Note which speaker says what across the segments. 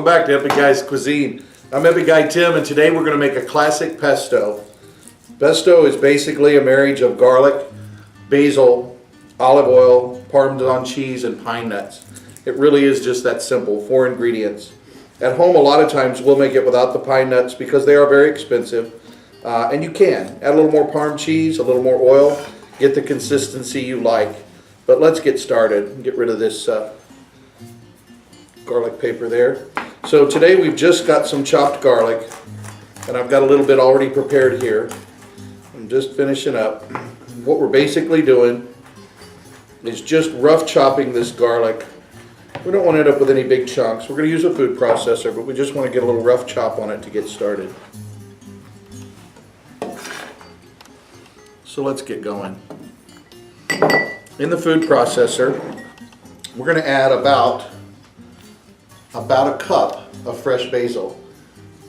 Speaker 1: back to Epic Guy's Cuisine. I'm Epic Guy Tim, and today we're going to make a classic pesto. Pesto is basically a marriage of garlic, basil, olive oil, Parmesan cheese, and pine nuts. It really is just that simple, 4 ingredients. At home, a lot of times we'll make it without the pine nuts because they are very expensive. And you can add a little more Parm cheese, a little more oil, get the consistency you like. But let's get started. Get rid of this garlic paper there. So today we've just got some chopped garlic, and I've got a little bit already prepared here. I'm just finishing up. What we're basically doing is just rough chopping this garlic. We don't want to end up with any big chunks. We're going to use a food processor, but we just want to get a little rough chop on it to get started. So let's get going. In the food processor, we're going to add about a cup of fresh basil.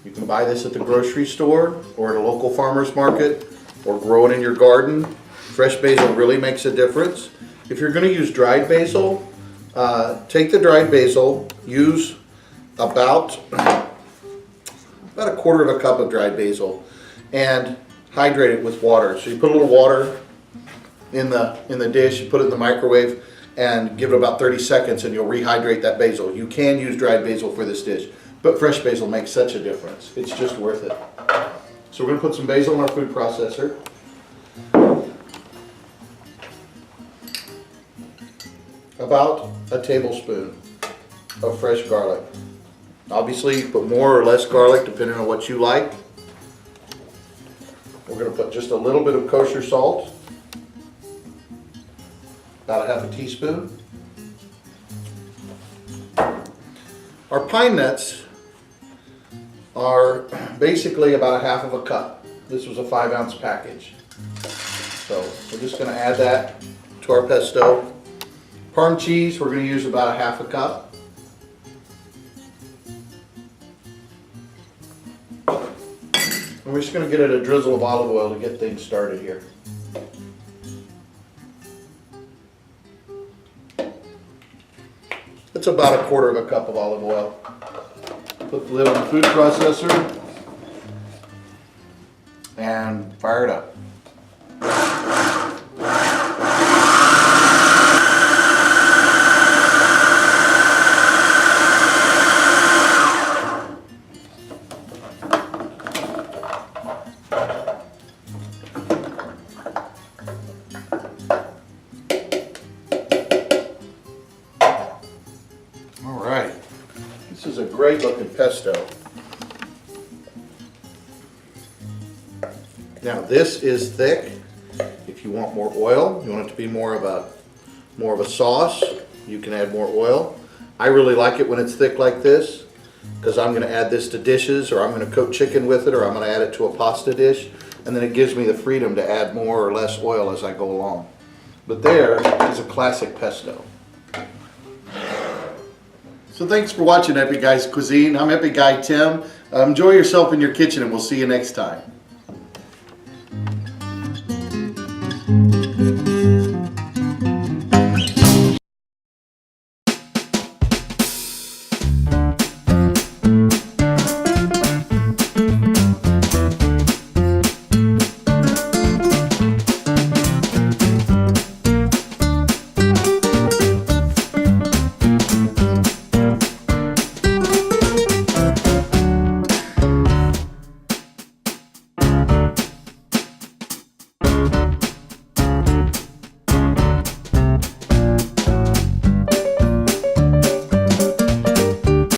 Speaker 1: You can buy this at the grocery store or at a local farmer's market or grow it in your garden. Fresh basil really makes a difference. If you're going to use dried basil, take the dried basil, use about a quarter of a cup of dried basil, and hydrate it with water. So you put a little water in the dish, you put it in the microwave, and give it about 30 seconds and you'll rehydrate that basil. You can use dried basil for this dish, but fresh basil makes such a difference. It's just worth it. So we're going to put some basil in our food processor. About a tablespoon of fresh garlic. Obviously you put more or less garlic depending on what you like. We're going to put just a little bit of kosher salt. About a half a teaspoon. Our pine nuts are basically about a half of a cup. This was a 5-ounce package. So we're just going to add that to our pesto. Parm cheese, we're going to use about a half a cup. And we're just going to get it a drizzle of olive oil to get things started here. It's about a quarter of a cup of olive oil. Put the lid on the food processor and fire it up. Alright, this is a great looking pesto. Now this is thick. If you want more oil, you want it to be more of a sauce, you can add more oil. I really like it when it's thick like this because I'm going to add this to dishes, or I'm going to cook chicken with it, or I'm going to add it to a pasta dish, and then it gives me the freedom to add more or less oil as I go along. But there is a classic pesto. So thanks for watching Epic Guy's Cuisine. I'm Epic Guy Tim. Enjoy yourself in your kitchen, and we'll see you next time.